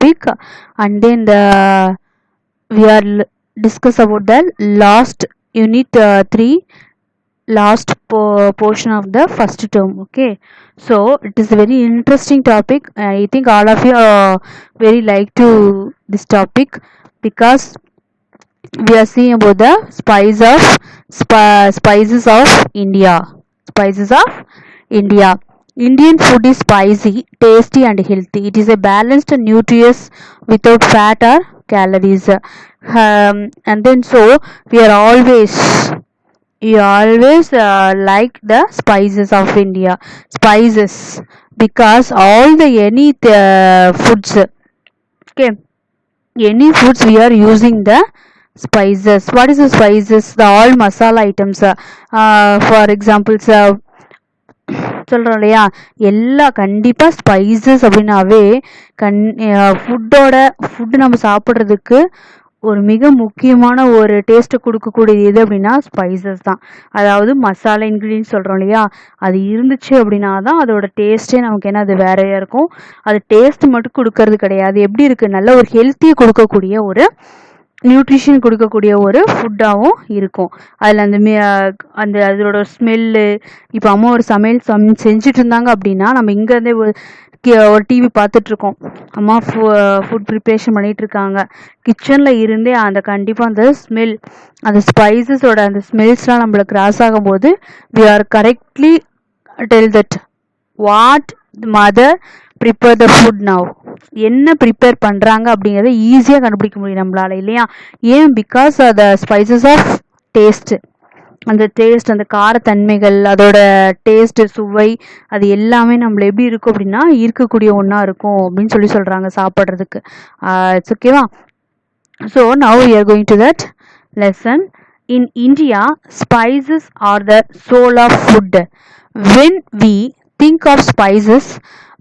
topic, and then we are discuss about the last unit 3 last portion of the first term. Okay, so it is a very interesting topic. I think all of you very like to this topic because we are seeing about the spices of India. Spices of India. Indian food is spicy, tasty and healthy. It is a balanced and nutritious without fat or calories. And then so we are always like the spices of India. Spices because all the any foods. Okay, any foods we are using the spices. What is the spices? The all masala items. For example, சொல்கிறோம் இல்லையா, எல்லா கண்டிப்பாக spices அப்படின்னாவே food நம்ம சாப்பிட்றதுக்கு ஒரு மிக முக்கியமான ஒரு டேஸ்ட்டு கொடுக்கக்கூடியது எது அப்படின்னா ஸ்பைசஸ் தான். அதாவது மசாலா இன்க்ரீடியன்ஸ் சொல்கிறோம் இல்லையா, அது இருந்துச்சு அப்படின்னா தான் அதோட டேஸ்ட்டே நமக்கு என்ன அது வேறையாக இருக்கும். அது டேஸ்ட் மட்டும் கொடுக்கறது கிடையாது, எப்படி இருக்குது, நல்ல ஒரு ஹெல்த்தியை கொடுக்கக்கூடிய ஒரு நியூட்ரிஷன் கொடுக்கக்கூடிய ஒரு ஃபுட்டாகவும் இருக்கும். அதில் அந்த அதோட ஸ்மெல்லு. இப்போ அம்மா ஒரு சமையல் செஞ்சுட்டு இருந்தாங்க அப்படின்னா நம்ம இங்கேருந்தே ஒரு டிவி பார்த்துட்ருக்கோம், அம்மா ஃபுட் ப்ரிப்ரேஷன் பண்ணிகிட்டு இருக்காங்க, கிச்சனில் இருந்தே அந்த கண்டிப்பாக அந்த ஸ்மெல், அந்த ஸ்பைசஸோட அந்த ஸ்மெல்ஸ்லாம் நம்மளுக்கு கிராஸ் ஆகும்போது we are correctly tell that what mother prepare the food now, என்ன ப்ரிப்பேர் பண்ணுறாங்க அப்படிங்கிறத ஈஸியாக கண்டுபிடிக்க முடியும் நம்மளால் இல்லையா. ஏன்? Because the spices of taste, அந்த டேஸ்ட், அந்த காரத்தன்மைகள், அதோட டேஸ்ட்டு, சுவை, அது எல்லாமே நம்மள எப்படி இருக்கும் அப்படின்னா இருக்கக்கூடிய ஒன்றா இருக்கும் அப்படின்னு சொல்கிறாங்க சாப்பிட்றதுக்கு. இட்ஸ் ஓகேவா. So now we are going to that lesson. In India, spices are the soul of food. When we think of spices,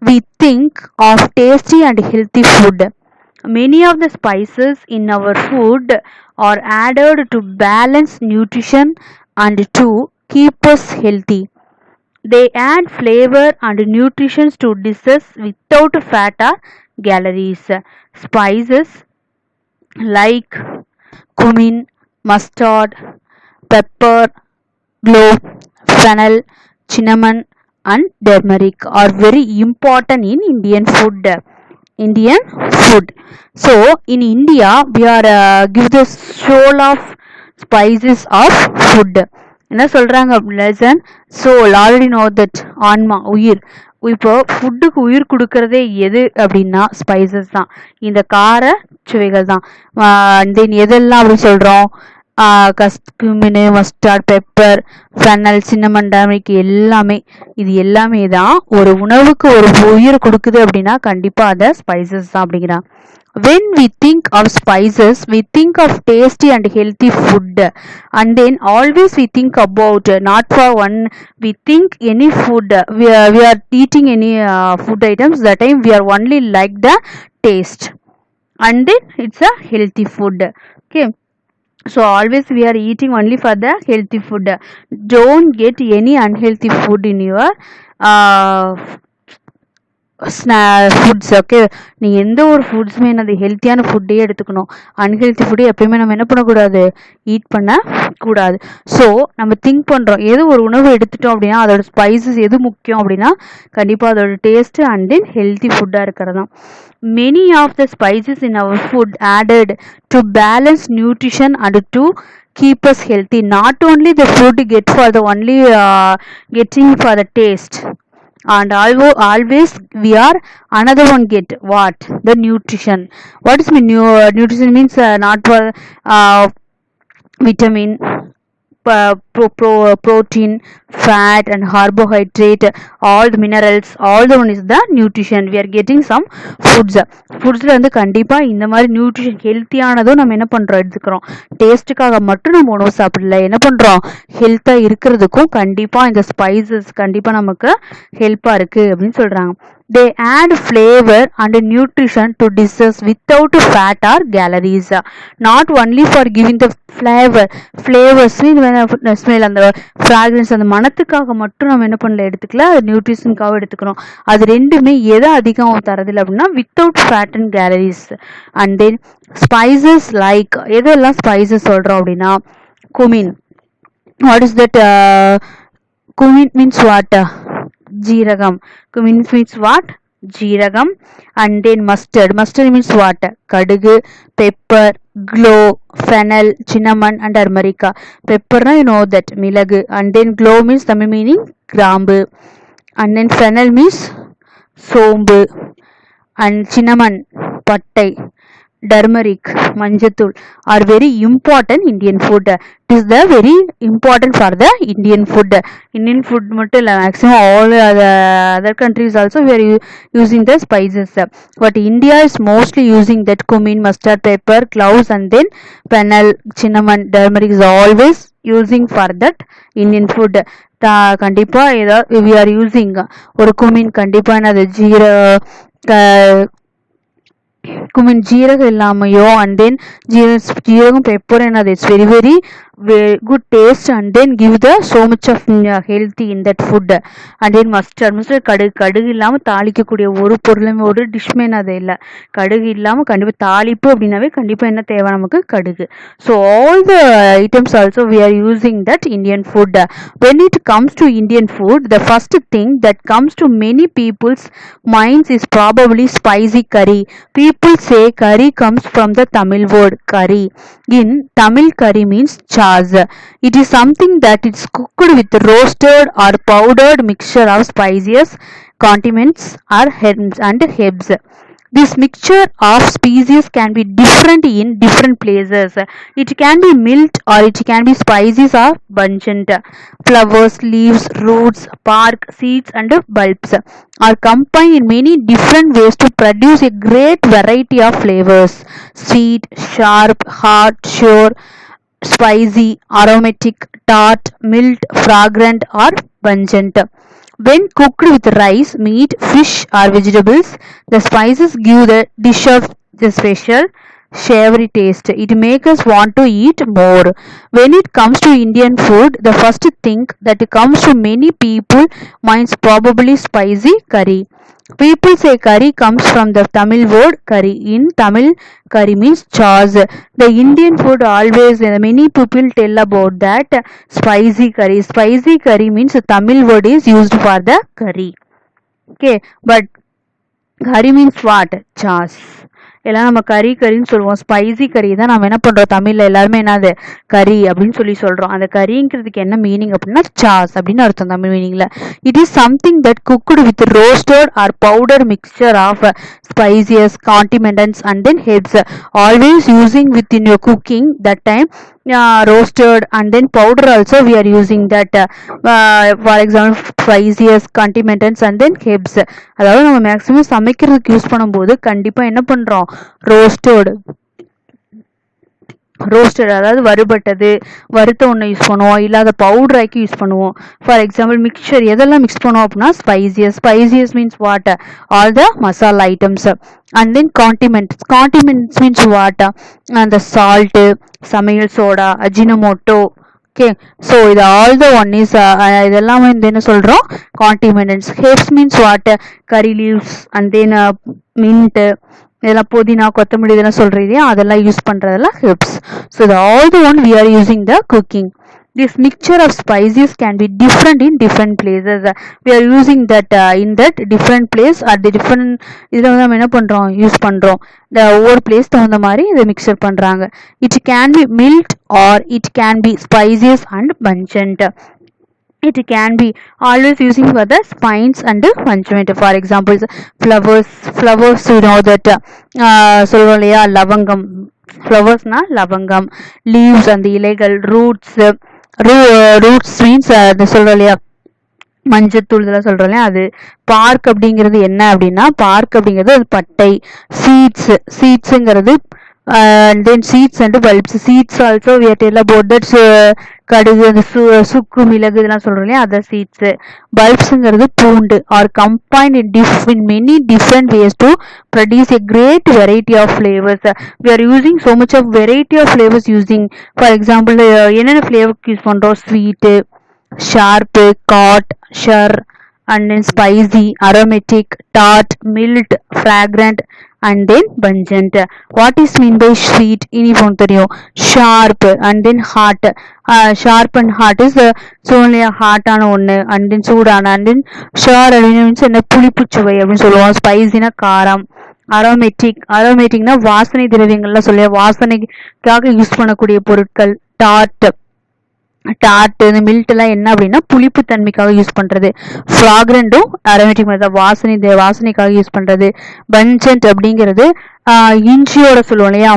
we think of tasty and healthy food. Many of the spices in our food are added to balance nutrition and to keep us healthy. They add flavor and nutrition to dishes without fat or calories. Spices like cumin, mustard, pepper, clove, fennel, cinnamon and turmeric are very important in Indian food. So in India we are give the soul of spices of food. என்ன சொல்றாங்க lesson? Soul, already know that, ஆன்மா, உயிர். இப்போ ஃபுட்டுக்கு உயிர் கொடுக்கறதே எது அப்படின்னா ஸ்பைசஸ் தான், இந்த கார சுவைகள் தான். தென் எதெல்லாம் அப்படி சொல்கிறோம்? cumin, mustard, pepper, fennel, cinnamon, turmeric, எல்லாமே, இது எல்லாமே தான் ஒரு உணவுக்கு ஒரு உயிர் கொடுக்குது அப்படின்னா கண்டிப்பாக அதை ஸ்பைசஸ் தான் அப்படிங்கிறான். When we think of spices, we think of tasty and healthy food, and then always we think about not for one. We think any food we are eating any food items, that time we are only like the taste, and then it's a healthy food. Okay, so always we are eating only for the healthy food. Don't get any unhealthy food in your foods. Okay, நீ எந்த ஒரு ஃபுட்ஸுமே என்னது ஹெல்த்தியான ஃபுட்டே எடுத்துக்கணும். Unhealthy ஃபுட்டே எப்பயுமே நம்ம என்ன பண்ணக்கூடாது, ஈட் பண்ணக்கூடாது. ஸோ நம்ம திங்க் பண்ணுறோம், எது ஒரு உணவு எடுத்துட்டோம் அப்படின்னா அதோட ஸ்பைசஸ் எது முக்கியம் அப்படின்னா கண்டிப்பாக அதோட டேஸ்ட்டு அண்ட் தென் ஹெல்த்தி ஃபுட்டாக இருக்கிறது தான். Many of the spices in our food added to balance nutrition and to keep us healthy. Not only the food get for the only getting for the taste, and always we are another one get what, the nutrition. What is nutrition means not for vitamin, protein, fat and carbohydrate, all the minerals, all the one is the nutrition. We are getting some ஃபுட்ஸில் வந்து கண்டிப்பாக இந்த மாதிரி nutrition ஹெல்த்தியானதும் நம்ம என்ன பண்ணுறோம் எடுத்துக்கிறோம். டேஸ்ட்டுக்காக மட்டும் நம்ம உணவு சாப்பிடல, என்ன பண்ணுறோம், ஹெல்த்தாக இருக்கிறதுக்கும் கண்டிப்பாக இந்த ஸ்பைசஸ் கண்டிப்பாக நமக்கு ஹெல்ப்பாக இருக்குது அப்படின்னு சொல்கிறாங்க. They add flavor and nutrition to dishes without fat or calories. Not only for giving the flavors, smell, அந்த ஃப்ராக்ரன்ஸ், அந்த மணத்துக்காக மட்டும் நம்ம என்ன பண்ணல எடுத்துக்கல, அது நியூட்ரிஷனுக்காக எடுத்துக்கிறோம். அது ரெண்டுமே எதை அதிகம் தரதில்லை அப்படின்னா without fat and calories. And then spices like எதெல்லாம் ஸ்பைசஸ் சொல்கிறோம் அப்படின்னா cumin. What is that? Cumin means what? ஜீரகம். Cumin means what? Jeeragam. And then mustard. Mustard means what? Kadugu, pepper, glow, fennel, cinnamon and turmeric. Pepper na you know that milagu. And then glow means Tamil meaning grambu. And then fennel means sombu. And cinnamon pattai. Turmeric, manjathul are very important Indian food. It is the very important for the Indian food. Indian food மட்டும் இல்ல, maximum all other countries also we are using the spices. But India is mostly using that cumin, mustard, pepper, cloves and then fennel, cinnamon, turmeric is always using for that Indian food. கண்டிப்பா ஏதாவது we are using ஒரு cumin கண்டிப்பா என்னது cumin ஜீரகம் இல்லாமையோ and then ஜீரகம் pepper என்னது it's very very good taste and then give the so much of healthy in that food. And then mustard கடுகு இல்லாம தாளிக்கக்கூடிய ஒரு பொருளுமே ஒரு டிஷ்மே அது இல்லை. கடுகு இல்லாம கண்டிப்பா தாளிப்பு அப்படின்னாவே கண்டிப்பா என்ன தேவை நமக்கு? கடுகு. So all the items also we are using that Indian food. When it comes to Indian food, the first thing that comes to many people's minds is probably spicy curry. People say curry comes from the Tamil word curry. In Tamil, curry means chas. It is something that is cooked with roasted or powdered mixture of spices, condiments or herbs and herbs. This mixture of species can be different in different places. It can be mild or it can be spices or pungent. Flowers, leaves, roots, bark, seeds and bulbs are combined in many different ways to produce a great variety of flavors. Sweet, sharp, hot, sour, spicy, aromatic, tart, mild, fragrant or pungent. When cooked with rice, meat, fish or vegetables, the spices give the dish of the special savory taste. It makes us want to eat more. When it comes to Indian food, the first thing that comes to many people minds probably spicy curry. People say curry comes from the Tamil word curry. In Tamil, curry means chas. The Indian food always, many people tell about that spicy curry. Spicy curry means the Tamil word is used for the curry. Okay, but curry means what? Chas. எல்லாம் நம்ம கறின்னு சொல்லுவோம். Spicy கறி தான் நம்ம என்ன பண்றோம் தமிழ்ல எல்லாருமே என்னது கறி அப்படின்னு சொல்றோம். அந்த கறிங்கிறதுக்கு என்ன மீனிங் அப்படின்னா சாஸ் அப்படின்னு அர்த்தம் தமிழ் மீனிங்ல. It is something that cooked with roasted or powder mixture of spices, condiments and then herbs. Always using with in your cooking that time roasted and then powder also we are using that. For example spices, condiments and then herbs. அதாவது நம்ம maximum சமைக்கிறதுக்கு use பண்ணும்போது கண்டிப்பா என்ன பண்றோம்? Roasted அதாவது வறுபட்டது, வறுத்த ஒன்று யூஸ் பண்ணுவோம், இல்லாத பவுடர் ஆக்கி யூஸ் பண்ணுவோம். ஃபார் எக்ஸாம்பிள் மிக்சர் எதெல்லாம் மிக்ஸ் பண்ணுவோம் அப்படின்னா spices means what? All the masala items. And then condiments means what? அந்த சால்ட்டு, சமையல் சோடா, அஜினமோட்டோ. ஓகே, ஸோ இது ஆல் த ஒன் இஸ் இதெல்லாம் வந்து என்ன சொல்றோம்? Condiments. Herbs means what? Curry leaves and then mint, இதெல்லாம் புதினா, கொத்தமல்லி இதெல்லாம் சொல்றோம் இல்லையா, அதெல்லாம் யூஸ் பண்றதெல்லாம் herbs. So all the one we are using the cooking. This mixture of spices can be different in different places. We are using that in that different place at the different இதில் வந்து நம்ம என்ன பண்ணுறோம்? Use பண்ணுறோம். இந்த ஒவ்வொரு place தகுந்த மாதிரி இதை மிக்சர் பண்ணுறாங்க. It can be mild or it can be spices and pungent. It can be always using for the spines and pungent. For example flowers you know that சொல்றோம் இல்லையா லவங்கம். ஃப்ளவர்ஸ்னா லவங்கம். லீவ்ஸ் அந்த இலைகள். ரூட்ஸ் மீன்ஸ் அது சொல்றோம் இல்லையா மஞ்சத்தூள் இதெல்லாம் சொல்றோம் இல்லையா அது. பார்க் அப்படிங்கிறது என்ன அப்படின்னா பார்க் அப்படிங்கிறது அது பட்டை. சீட்ஸுங்கிறது and then seeds and bulbs. Seeds also we are tell about that. கடுகு அந்த சுக்கு மிளகு இதெல்லாம் சொல்றோம் இல்லையா, அதை சீட்ஸ். பல்ப்ஸுங்கிறது பூண்டு are combined in many different ways to produce a great variety of flavors. We are using so much of variety of flavors using, for example, என்னென்ன ஃப்ளேவருக்கு யூஸ் பண்றோம்? Sweet, sharp, hot, sour, and then spicy, aromatic, tart, mild, fragrant, and then pungent. What is mean by sweet? இனிப்பு தெரியும். Sharp and then hot. Sharp and hot is only hot ஆன ஒன்று, and then சூடான, and then sure means என்ன புளிப்பு சுவை அப்படின்னு சொல்லுவோம். ஸ்பைசினா காரம். அரோமேட்டிக்னா வாசனை திரவியங்கள்லாம் சொல்லுவோம், வாசனைக்காக யூஸ் பண்ணக்கூடிய பொருட்கள். டார்ட் இந்த மில்ட் எல்லாம் என்ன அப்படின்னா புளிப்பு தன்மைக்காக யூஸ் பண்றது. ஃப்ராக்ரண்டும் அரோமேட்டிக் மாதிரி தான், வாசனைக்காக யூஸ் பண்றது. பஞ்சன்ட் அப்படிங்கிறது இஞ்சியோட சொல்லுவோம் இல்லையா,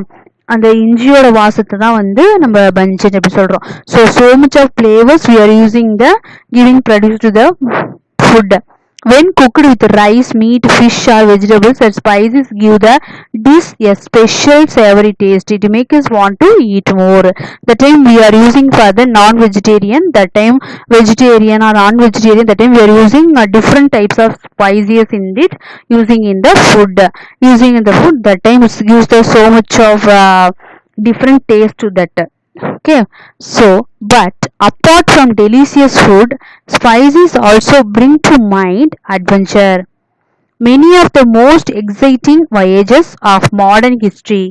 அந்த இஞ்சியோட வாசத்தை தான் வந்து நம்ம பஞ்சன்ட் அப்படி சொல்றோம். so much of flavors we are using the giving produce to the food. When cooked with rice, meat, fish or vegetables, the spices give the dish a special savory taste. It makes us want to eat more. The time we are using for the non-vegetarian, that time vegetarian or non-vegetarian, that time we are using different types of spices in it, using in the food. That time it gives the so much of different taste to that. Okay, so but apart from delicious food, spices also bring to mind adventure. Many of the most exciting voyages of modern history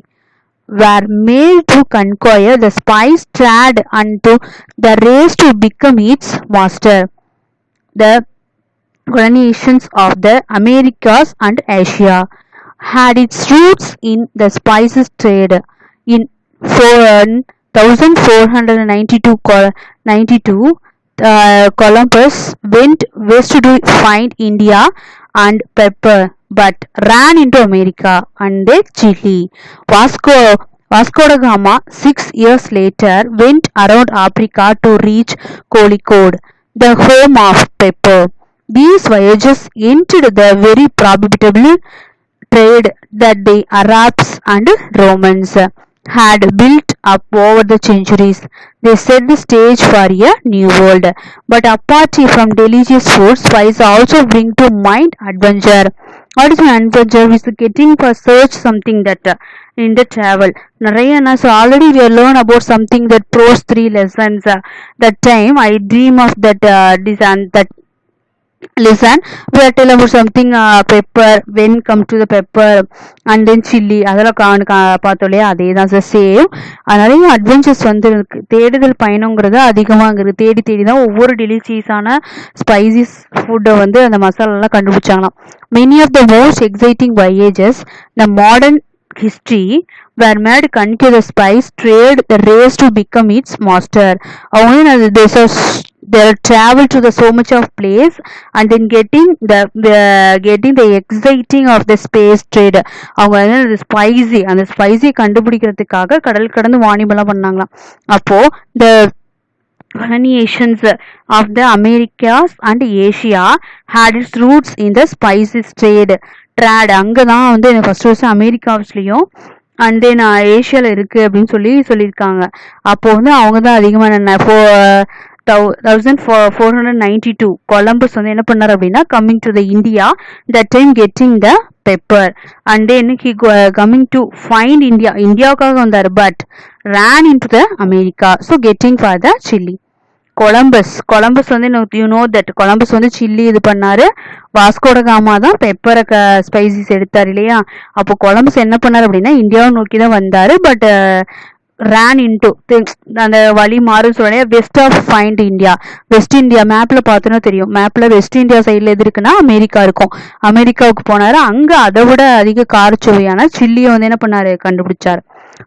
were made to conquer the spice trade unto the race to become its master. The colonizations of the Americas and Asia had its roots in the spices trade. In 1492, Columbus went west to find India and pepper, but ran into America and Chile. Vasco da Gama 6 years later went around Africa to reach Calicut, the home of pepper. These voyages entered the very profitable trade that the Arabs and Romans had built up over the centuries. They set the stage for a new world. But apart from delicious food, spices also bring to mind adventure. What is an adventure? Is getting for search something that in the travel. So already we learn about something that pros 3 lessons. That time I dream of that that listen, we are telling about something pepper, when come to the pepper and then chili, அதெல்லாம் பார்த்தோம் இல்லையா, அதே தான் same. நிறைய adventures வந்து தேடுதல் பயணங்கிறது அதிகமாக தேடி தான் ஒவ்வொரு டெலிஷியஸான ஸ்பைசிஸ் ஃபுட்டை வந்து அந்த மசாலாலாம் கண்டுபிடிச்சாங்களாம். Many of the most exciting voyages the modern history were made conquer the spice trade, the race to become its master. அவங்க they travel to the so much of place and then getting the exciting of the space trade. அவங்க அந்த spicy கண்டுபிடிக்கிறதுக்காக கடல் கடந்து வாணிபெல்லாம் பண்ணாங்களாம். அப்போ the colonizations of the Americas and Asia had its roots in the spices trade. அங்கதான் வந்து first அமெரிக்காஸ்லயும் and then ஏஷியால இருக்கு அப்படின்னு சொல்லியிருக்காங்க. அப்போ வந்து அவங்க தான் அதிகமான 1492 கொலம்பஸ் வந்து என்ன பண்ணார் அப்படின்னா coming to the India, that time getting the pepper and then he coming to find இந்தியாவுக்காக வந்தார், but ran into the America, so getting for the chilli. Columbus வந்து யூ நோ தட் கொலம்பஸ் வந்து chilli இது பண்ணாரு, Vasco da Gama தான் பெப்பரை spices எடுத்தார் இல்லையா. அப்போ கொலம்பஸ் என்ன பண்ணார் அப்படின்னா இந்தியாவை நோக்கி தான் வந்தாரு, பட் ran into அந்த வழி மாறுன்னு சொல்ல west of find India. West India மேப்ல பார்த்தோன்னா தெரியும், மேப்ல வெஸ்ட் இந்தியா சைட்ல எது இருக்குன்னா அமெரிக்கா இருக்கும். அமெரிக்காவுக்கு போனாரு, அங்க அதை விட அதிக காரச்சுவையான சில்லியை வந்து என்ன பண்ணாரு கண்டுபிடிச்சாரு.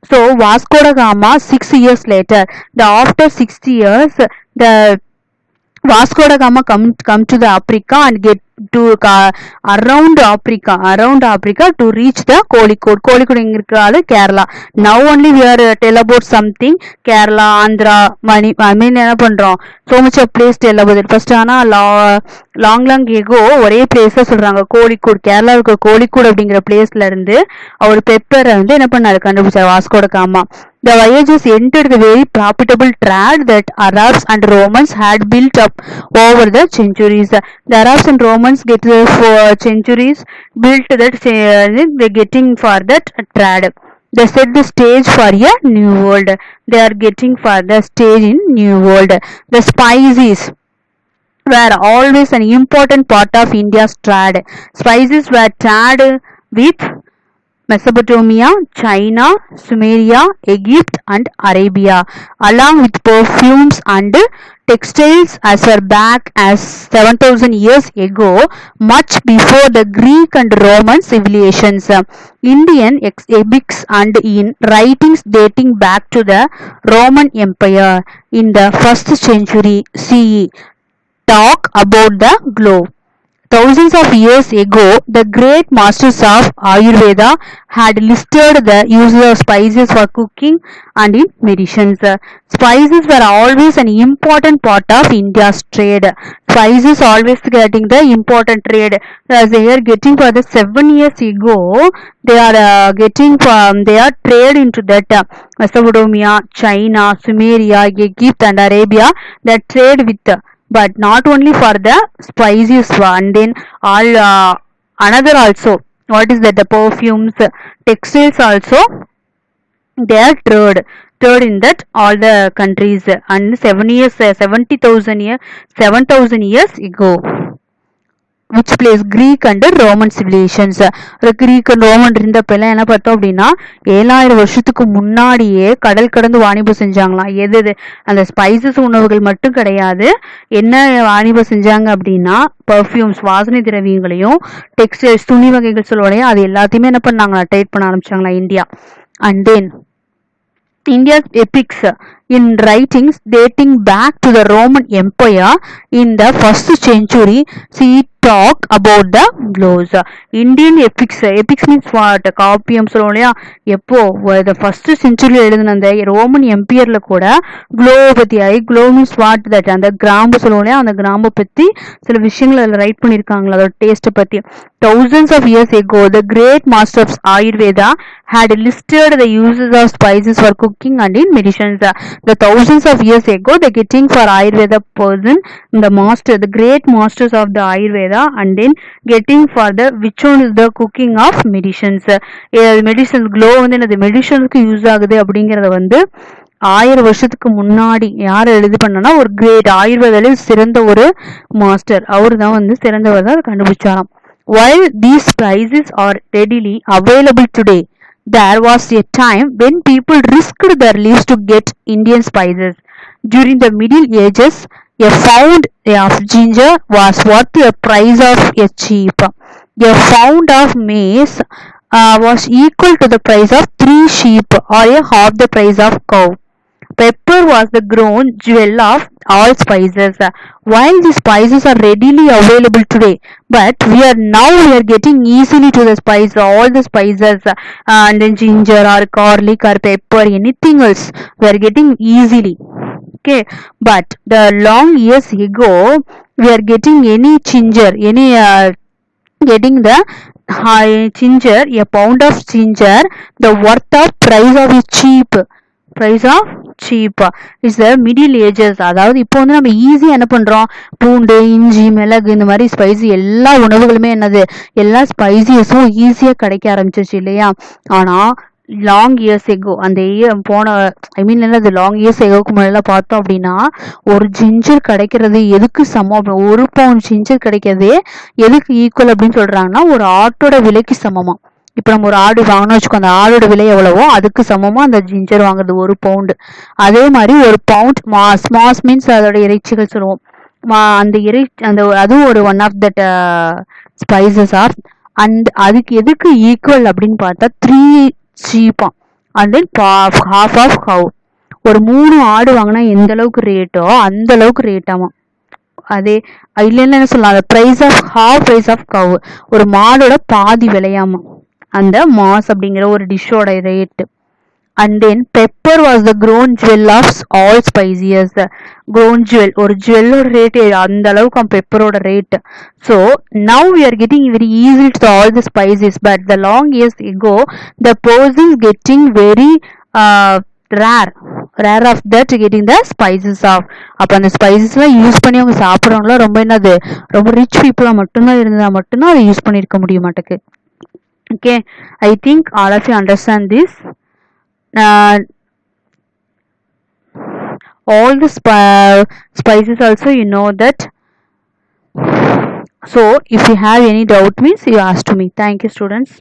So Vasco da Gama 6 years later, after 60 years, the Vasco da Gama come to the Africa and get to around Africa to reach the Kozhikode. Kozhikode எங்க இருக்கு? Kerala. Now only we are tell about something Kerala, Andhra, என்ன பண்றோம்? So much of place tell about it. First ஆனா long ago ஒரே place சொல்றாங்க, கோழிக்கோடு. கேரளா இருக்க கோழிக்கோடு அப்படிங்கிற பிளேஸ்ல இருந்து அவர் பெப்பரை வந்து என்ன பண்ணாரு, கண்டுபிடிச்சார் வாஸ்கோ ட gamma. The voyages entered the very profitable trade that Arabs and Romans had built up over the centuries. The Arabs and Romans get for centuries built that they getting for that trade. They set the stage for a new world. They are getting for the stage in new world. The spices were always an important part of India's trade. Spices were traded with Mesopotamia, China, Sumeria, Egypt and Arabia, along with perfumes and textiles as far back as 7,000 years ago, much before the Greek and Roman civilizations. Indian epics and in writings dating back to the Roman Empire in the 1st century CE talk about the globe. Thousands of years ago, the great masters of Ayurveda had listed the use of spices for cooking and in medicines. Spices were always an important part of India's trade. Spices always getting the important trade. As they are getting for the 7 years ago, they are getting from they are trade into that Mesopotamia, China, Sumeria, Egypt and Arabia. That trade with but not only for the spices and then all another also, what is that, the perfumes, textiles also they are trade in that all the countries. And 7,000 years ago, which place Greek and Roman civilizations. Greek and Roman இருந்தப்பெல்லாம் என்ன பார்த்தோம் அப்படின்னா 7000 வருஷத்துக்கு முன்னாடியே கடல் கடந்து வாணிபம் செஞ்சாங்களாம். எது அந்த ஸ்பைசஸ் உணவுகள் மட்டும் கிடையாது, என்ன வாணிபம் செஞ்சாங்க அப்படின்னா பர்ஃப்யூம்ஸ் வாசனை திரவியங்களையும், டெக்ஸ்டைல்ஸ் துணி வகைகள் சொல்லுவாங்க, அது எல்லாத்தையுமே என்ன பண்ணாங்களா, ட்ரேட் பண்ண ஆரம்பிச்சாங்களா India. And then India's epics in writings dating back to the Roman Empire in the 1st century see talk about the glows. Indian epics means what? காப்பியம் சொல்லுவோம் இல்லையா, எப்போ the 1st century எழுதுன அந்த ரோமன் எம்பையர்ல கூட glow பத்தி, glow means what that, அந்த கிராம்பு சொல்லுவோம் இல்லையா, அந்த கிராம்பை பத்தி சில விஷயங்கள் அதில் ரைட் பண்ணியிருக்காங்களா, அதோட டேஸ்ட்டை பத்தி. Thousands of years ago, the great masters of Ayurveda had listed the uses of spices for cooking and in medicines. The thousands of years ago, the getting for Ayurveda person, the master, the great masters of the Ayurveda, and then getting for the which one is the cooking of medicines. Medicines glow வந்து the medicinesக்கு use ஆகுது அப்படிங்கறத வந்து 1000 வருஷத்துக்கு முன்னாடி யார் எழுதி பண்ணனா, ஒரு கிரேட் ஆயுர்வேதால சிறந்த ஒரு மாஸ்டர், அவரு தான் வந்து சிறந்தவர் தான் கண்டுபிடிச்சாராம். While these spices are readily available today, there was a time when people risked their lives to get Indian spices. During the Middle Ages, a pound of ginger was worth a price of a sheep. A pound of maize was equal to the price of 3 sheep or a half the price of cow. Pepper was the crown jewel of all spices. While the spices are readily available today, but we are getting easily to the spice, all the spices, and then ginger or garlic or pepper, anything else we are getting easily. Okay, but the long years ago we are getting any ginger, getting the ginger, a pound of ginger, the worth of price of a cheap is the middle ages. அதாவது இப்போ வந்து நம்ம ஈஸியாக என்ன பண்ணுறோம், பூண்டு, இஞ்சி, மிளகு, இந்த மாதிரி ஸ்பைசி எல்லா உணவுகளுமே என்னது, எல்லா ஸ்பைசியஸும் ஈஸியாக கிடைக்க ஆரம்பிச்சிருச்சு இல்லையா. ஆனால் லாங் இயர்ஸ் எகோ, அந்த போன என்னது லாங் இயர்ஸ் எகோக்கு முன்னாடி பார்த்தோம் அப்படின்னா ஒரு ஜிஞ்சர் கிடைக்கிறது எதுக்கு சமம், ஒரு பவுண்ட் ஜிஞ்சர் கிடைக்கிறது எதுக்கு ஈக்குவல் அப்படின்னு சொல்றாங்கன்னா ஒரு ஆட்டோட விலைக்கு சமமா. இப்போ நம்ம ஒரு ஆடு வாங்கணும் வச்சுக்கோ, அந்த ஆடோட விலை எவ்வளவோ அதுக்கு சமமா அந்த ஜிஞ்சர் வாங்குறது ஒரு பவுண்டு. அதே மாதிரி ஒரு பவுண்ட் மாஸ் மீன்ஸ் அதோட இறைச்சிகள் சொல்லுவோம், அந்த அதுவும் ஒரு one of that spices are. And அதுக்கு எதுக்கு ஈக்குவல் அப்படின்னு பார்த்தா 3 sheep and then half of cow. ஒரு 3 ஆடு வாங்கினா எந்த அளவுக்கு ரேட்டோ அந்த அளவுக்கு ரேட்டாமா. அதே இல்லைன்னு என்ன சொல்லலாம், அந்த price of half price of cow, ஒரு மாடோட பாதி விலையாமா அந்த மாஸ் அப்படிங்கிற ஒரு டிஷ்ஷோட rate. And then pepper was the grown jewel of all spices. Grown jewel, ஒரு ஜுவல்லோட ரேட் அந்த அளவுக்கு பெப்பரோட rate. So now we are getting very easy to all the spices, but the long years ago the person getting very rare of that getting the spices of. அப்ப அந்த ஸ்பைசஸ்லாம் use பண்ணி அவங்க சாப்பிட்றவங்களாம் ரொம்ப என்னது, ரொம்ப ரிச் பீப்புளாக மட்டும்தான் இருந்தால் மட்டும்தான் அதை யூஸ் பண்ணியிருக்க முடிய மாட்டேக்கு. Okay, I think all of you understand this. All the spices also you know that. So if you have any doubt means you ask to me. Thank you students.